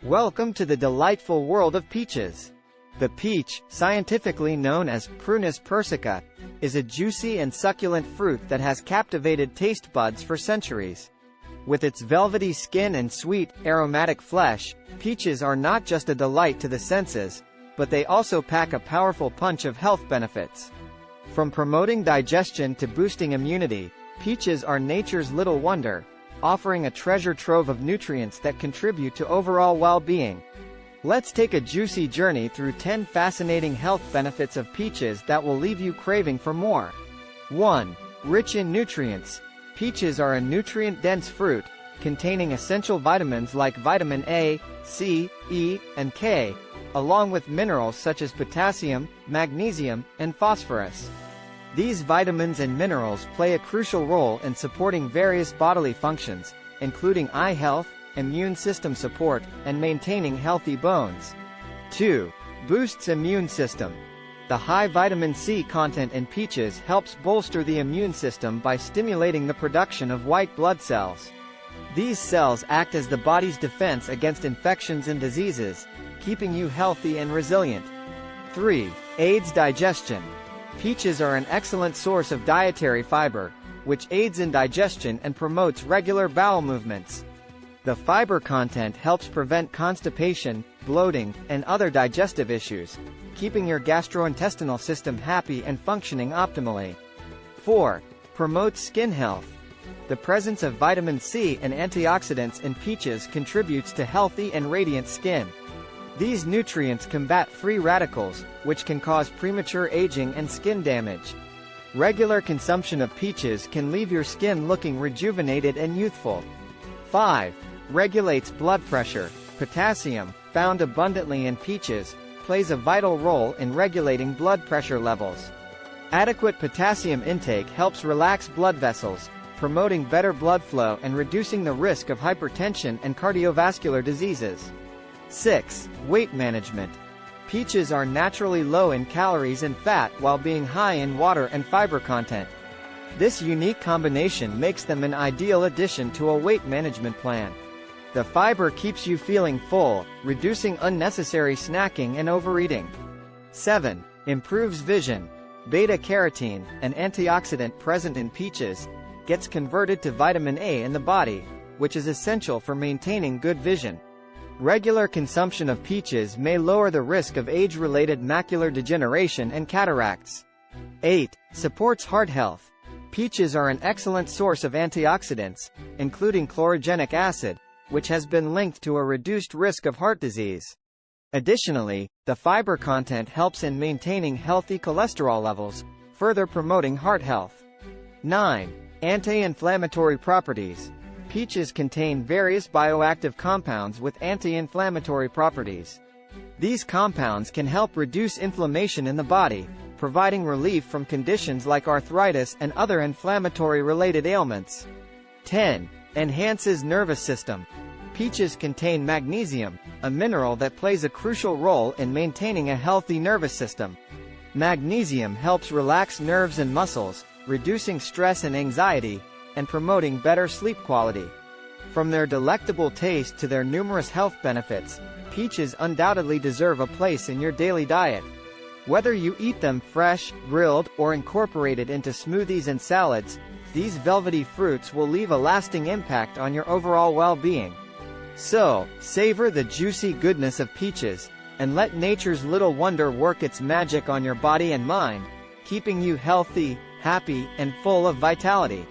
Welcome to the delightful world of peaches. The peach, scientifically known as Prunus persica, is a juicy and succulent fruit that has captivated taste buds for centuries. With its velvety skin and sweet, aromatic flesh, peaches are not just a delight to the senses, but they also pack a powerful punch of health benefits. From promoting digestion to boosting immunity, peaches are nature's little wonder, offering a treasure trove of nutrients that contribute to overall well-being. Let's take a juicy journey through 10 fascinating health benefits of peaches that will leave you craving for more. 1. Rich in nutrients. Peaches are a nutrient-dense fruit, containing essential vitamins like vitamin A, C, E, and K, along with minerals such as potassium, magnesium, and phosphorus. These vitamins and minerals play a crucial role in supporting various bodily functions, including eye health, immune system support, and maintaining healthy bones. 2. Boosts immune system. The high vitamin C content in peaches helps bolster the immune system by stimulating the production of white blood cells. These cells act as the body's defense against infections and diseases, keeping you healthy and resilient. 3. Aids digestion. Peaches are an excellent source of dietary fiber, which aids in digestion and promotes regular bowel movements. The fiber content helps prevent constipation, bloating, and other digestive issues, keeping your gastrointestinal system happy and functioning optimally. 4. Promotes skin health. The presence of vitamin C and antioxidants in peaches contributes to healthy and radiant skin. These nutrients combat free radicals, which can cause premature aging and skin damage. Regular consumption of peaches can leave your skin looking rejuvenated and youthful. 5. Regulates blood pressure. Potassium, found abundantly in peaches, plays a vital role in regulating blood pressure levels. Adequate potassium intake helps relax blood vessels, promoting better blood flow and reducing the risk of hypertension and cardiovascular diseases. 6. Weight management. Peaches are naturally low in calories and fat while being high in water and fiber content. This unique combination makes them an ideal addition to a weight management plan. The fiber keeps you feeling full, reducing unnecessary snacking and overeating. 7. Improves vision. Beta-carotene, an antioxidant present in peaches, gets converted to vitamin A in the body, which is essential for maintaining good vision. Regular consumption of peaches may lower the risk of age-related macular degeneration and cataracts. 8. Supports heart health. Peaches are an excellent source of antioxidants, including chlorogenic acid, which has been linked to a reduced risk of heart disease. Additionally, the fiber content helps in maintaining healthy cholesterol levels, further promoting heart health. 9. Anti-inflammatory properties. Peaches contain various bioactive compounds with anti-inflammatory properties. These compounds can help reduce inflammation in the body, providing relief from conditions like arthritis and other inflammatory-related ailments. 10. Enhances nervous system. Peaches contain magnesium, a mineral that plays a crucial role in maintaining a healthy nervous system. Magnesium helps relax nerves and muscles, reducing stress and anxiety, and promoting better sleep quality. From their delectable taste to their numerous health benefits, peaches undoubtedly deserve a place in your daily diet. Whether you eat them fresh, grilled, or incorporated into smoothies and salads, these velvety fruits will leave a lasting impact on your overall well-being. So, savor the juicy goodness of peaches, and let nature's little wonder work its magic on your body and mind, keeping you healthy, happy, and full of vitality.